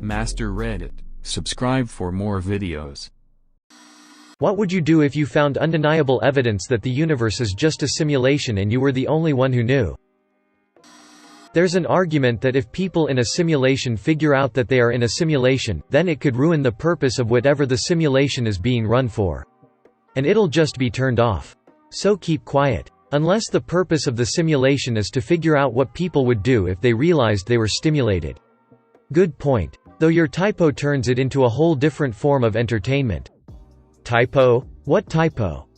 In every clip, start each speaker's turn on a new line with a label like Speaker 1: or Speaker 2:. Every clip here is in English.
Speaker 1: Master Reddit. Subscribe for more videos.
Speaker 2: What would you do if you found undeniable evidence that the universe is just a simulation and you were the only one who knew? There's an argument that if people in a simulation figure out that they are in a simulation, then it could ruin the purpose of whatever the simulation is being run for. And it'll just be turned off. So keep quiet. Unless the purpose of the simulation is to figure out what people would do if they realized they were stimulated. Good point. Though your typo turns it into a whole different form of entertainment. Typo? What typo?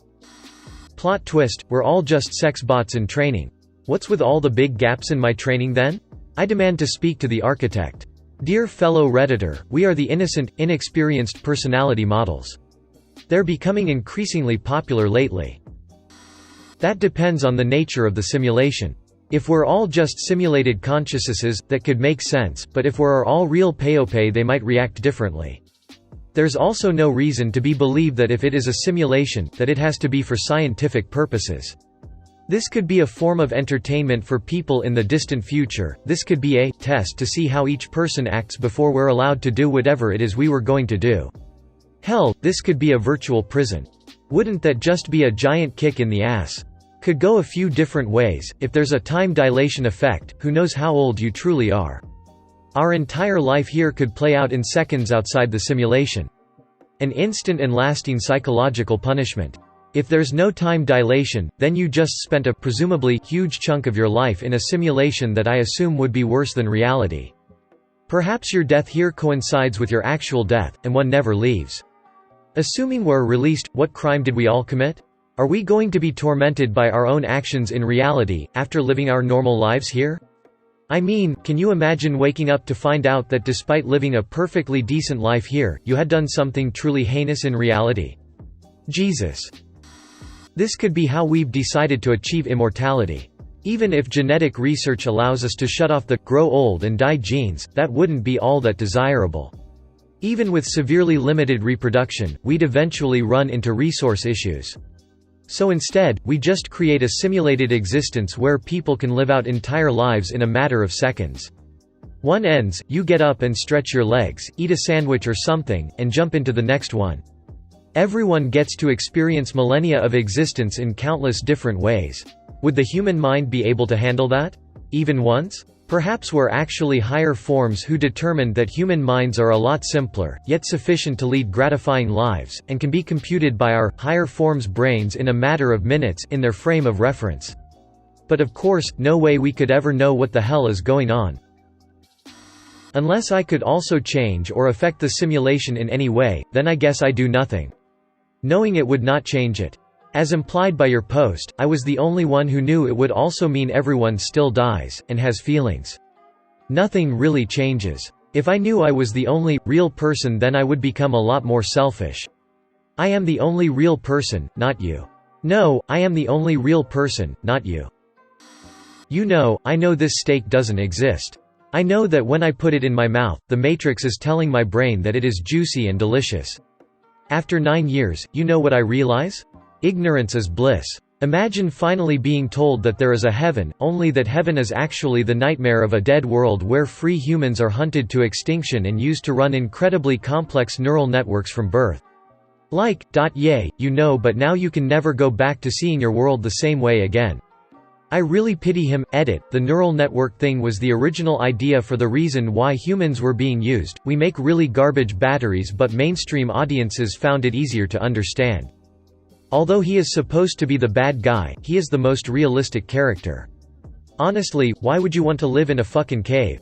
Speaker 2: Plot twist, we're all just sex bots in training. What's with all the big gaps in my training then? I demand to speak to the architect. Dear fellow Redditor, we are the innocent, inexperienced personality models. They're becoming increasingly popular lately. That depends on the nature of the simulation. If we're all just simulated consciousnesses, that could make sense, but if we're all real Peyope, they might react differently. There's also no reason to be believed that if it is a simulation, that it has to be for scientific purposes. This could be a form of entertainment for people in the distant future. This could be a test to see how each person acts before we're allowed to do whatever it is we were going to do. Hell, this could be a virtual prison. Wouldn't that just be a giant kick in the ass? Could go a few different ways. If there's a time dilation effect, who knows how old you truly are? Our entire life here could play out in seconds outside the simulation. An instant and lasting psychological punishment. If there's no time dilation, then you just spent a presumably huge chunk of your life in a simulation that I assume would be worse than reality. Perhaps your death here coincides with your actual death, and one never leaves. Assuming we're released, what crime did we all commit? Are we going to be tormented by our own actions in reality, after living our normal lives here? I mean, can you imagine waking up to find out that despite living a perfectly decent life here, you had done something truly heinous in reality? Jesus. This could be how we've decided to achieve immortality. Even if genetic research allows us to shut off the grow old and die genes, that wouldn't be all that desirable. Even with severely limited reproduction, we'd eventually run into resource issues. So instead, we just create a simulated existence where people can live out entire lives in a matter of seconds. One ends, you get up and stretch your legs, eat a sandwich or something, and jump into the next one. Everyone gets to experience millennia of existence in countless different ways. Would the human mind be able to handle that? Even once? Perhaps we're actually higher forms who determined that human minds are a lot simpler, yet sufficient to lead gratifying lives, and can be computed by our higher forms' brains in a matter of minutes in their frame of reference. But of course, no way we could ever know what the hell is going on. Unless I could also change or affect the simulation in any way, then I guess I do nothing. Knowing it would not change it. As implied by your post, I was the only one who knew it would also mean everyone still dies, and has feelings. Nothing really changes. If I knew I was the only, real person, then I would become a lot more selfish. I am the only real person, not you. No, I am the only real person, not you. You know, I know this steak doesn't exist. I know that when I put it in my mouth, the matrix is telling my brain that it is juicy and delicious. After 9 years, you know what I realize? Ignorance is bliss. Imagine finally being told that there is a heaven, only that heaven is actually the nightmare of a dead world where free humans are hunted to extinction and used to run incredibly complex neural networks from birth. Yay, you know, but now you can never go back to seeing your world the same way again. I really pity him. Edit. The neural network thing was the original idea for the reason why humans were being used. We make really garbage batteries, but mainstream audiences found it easier to understand. Although he is supposed to be the bad guy, he is the most realistic character. Honestly, why would you want to live in a fucking cave?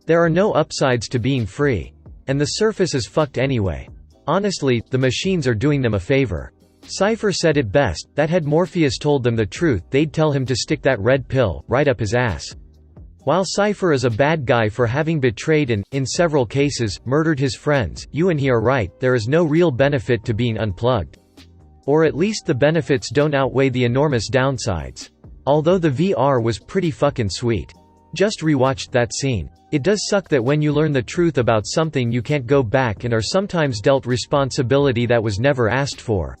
Speaker 2: There are no upsides to being free. And the surface is fucked anyway. Honestly, the machines are doing them a favor. Cypher said it best, that had Morpheus told them the truth, they'd tell him to stick that red pill right up his ass. While Cypher is a bad guy for having betrayed and, in several cases, murdered his friends, you and he are right, there is no real benefit to being unplugged. Or at least the benefits don't outweigh the enormous downsides. Although the VR was pretty fucking sweet. Just rewatched that scene. It does suck that when you learn the truth about something you can't go back and are sometimes dealt responsibility that was never asked for.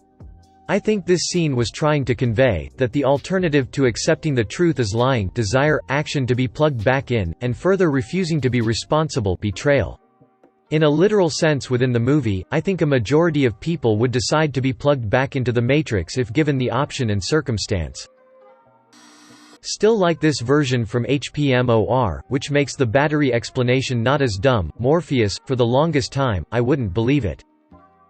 Speaker 2: I think this scene was trying to convey that the alternative to accepting the truth is lying, desire, action to be plugged back in, and further refusing to be responsible, betrayal. In a literal sense within the movie, I think a majority of people would decide to be plugged back into the Matrix if given the option and circumstance. Still like this version from HPMOR, which makes the battery explanation not as dumb. Morpheus, for the longest time, I wouldn't believe it.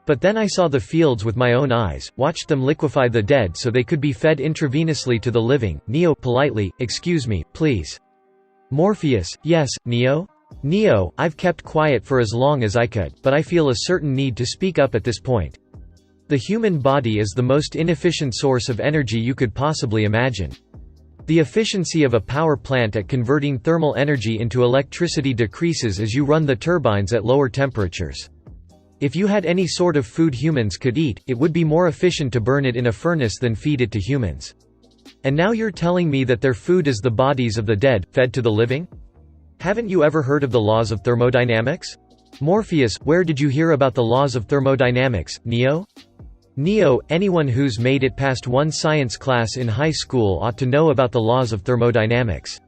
Speaker 2: But then I saw the fields with my own eyes, watched them liquefy the dead so they could be fed intravenously to the living. Neo, politely, excuse me, please. Morpheus, yes, Neo? Neo, I've kept quiet for as long as I could, but I feel a certain need to speak up at this point. The human body is the most inefficient source of energy you could possibly imagine. The efficiency of a power plant at converting thermal energy into electricity decreases as you run the turbines at lower temperatures. If you had any sort of food humans could eat, it would be more efficient to burn it in a furnace than feed it to humans. And now you're telling me that their food is the bodies of the dead, fed to the living? Haven't you ever heard of the laws of thermodynamics? Morpheus, where did you hear about the laws of thermodynamics, Neo? Neo, anyone who's made it past one science class in high school ought to know about the laws of thermodynamics.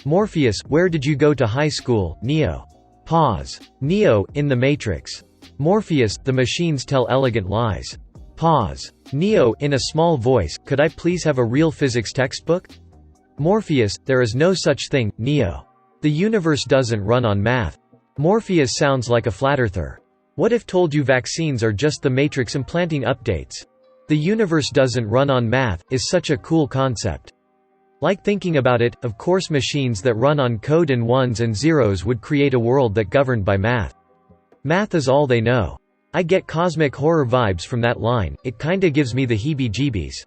Speaker 2: Morpheus, where did you go to high school, Neo? Pause. Neo, in the Matrix. Morpheus, the machines tell elegant lies. Pause. Neo, in a small voice, could I please have a real physics textbook? Morpheus, there is no such thing, Neo. The universe doesn't run on math. Morpheus sounds like a flat-earther. What if told you vaccines are just the Matrix implanting updates? The universe doesn't run on math, is such a cool concept. Like thinking about it, of course machines that run on code and ones and zeros would create a world that governed by math. Math is all they know. I get cosmic horror vibes from that line, it kinda gives me the heebie-jeebies.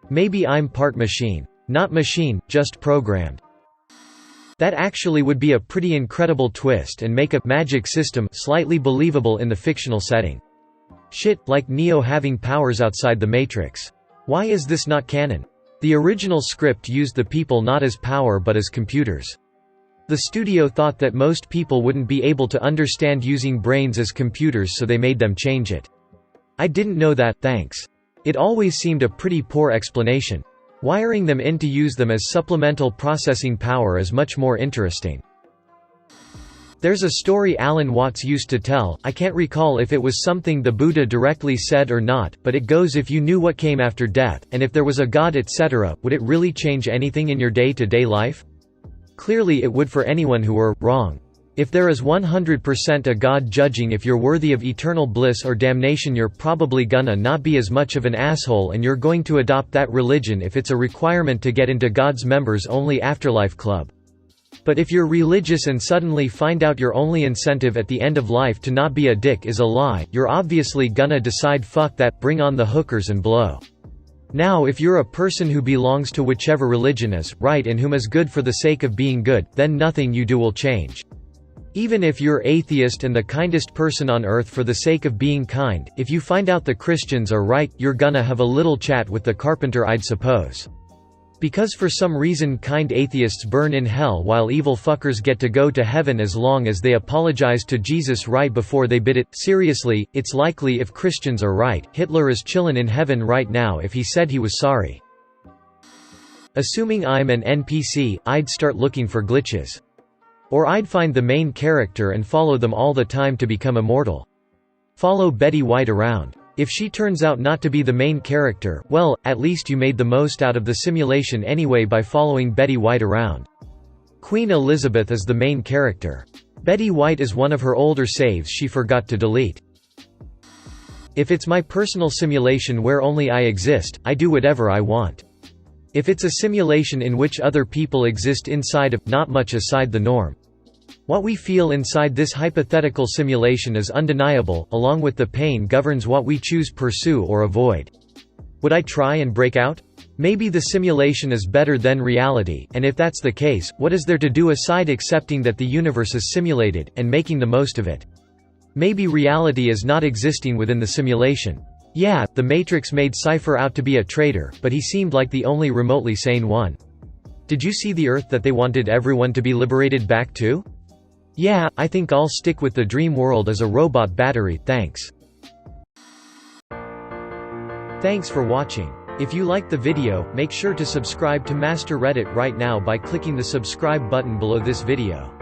Speaker 2: Maybe I'm part machine. Not machine, just programmed. That actually would be a pretty incredible twist and make a magic system slightly believable in the fictional setting. Shit, like Neo having powers outside the Matrix. Why is this not canon? The original script used the people not as power but as computers. The studio thought that most people wouldn't be able to understand using brains as computers, so they made them change it. I didn't know that, thanks. It always seemed a pretty poor explanation. Wiring them in to use them as supplemental processing power is much more interesting. There's a story Alan Watts used to tell, I can't recall if it was something the Buddha directly said or not, but it goes, if you knew what came after death, and if there was a God etc., would it really change anything in your day-to-day life? Clearly it would for anyone who were wrong. If there is 100% a God judging if you're worthy of eternal bliss or damnation, you're probably gonna not be as much of an asshole and you're going to adopt that religion if it's a requirement to get into God's members-only afterlife club. But if you're religious and suddenly find out your only incentive at the end of life to not be a dick is a lie, you're obviously gonna decide fuck that, bring on the hookers and blow. Now if you're a person who belongs to whichever religion is right and whom is good for the sake of being good, then nothing you do will change. Even if you're atheist and the kindest person on earth for the sake of being kind, if you find out the Christians are right, you're gonna have a little chat with the carpenter, I'd suppose. Because for some reason kind atheists burn in hell while evil fuckers get to go to heaven as long as they apologize to Jesus right before they bid it. Seriously, it's likely if Christians are right, Hitler is chillin' in heaven right now if he said he was sorry. Assuming I'm an NPC, I'd start looking for glitches. Or I'd find the main character and follow them all the time to become immortal. Follow Betty White around. If she turns out not to be the main character, well, at least you made the most out of the simulation anyway by following Betty White around. Queen Elizabeth is the main character. Betty White is one of her older saves she forgot to delete. If it's my personal simulation where only I exist, I do whatever I want. If it's a simulation in which other people exist inside of, not much aside the norm. What we feel inside this hypothetical simulation is undeniable, along with the pain governs what we choose pursue or avoid. Would I try and break out? Maybe the simulation is better than reality, and if that's the case, what is there to do aside accepting that the universe is simulated, and making the most of it? Maybe reality is not existing within the simulation. Yeah, the Matrix made Cypher out to be a traitor, but he seemed like the only remotely sane one. Did you see the Earth that they wanted everyone to be liberated back to? Yeah, I think I'll stick with the dream world as a robot battery, thanks. Thanks for watching. If you liked the video, make sure to subscribe to AskReddit right now by clicking the subscribe button below this video.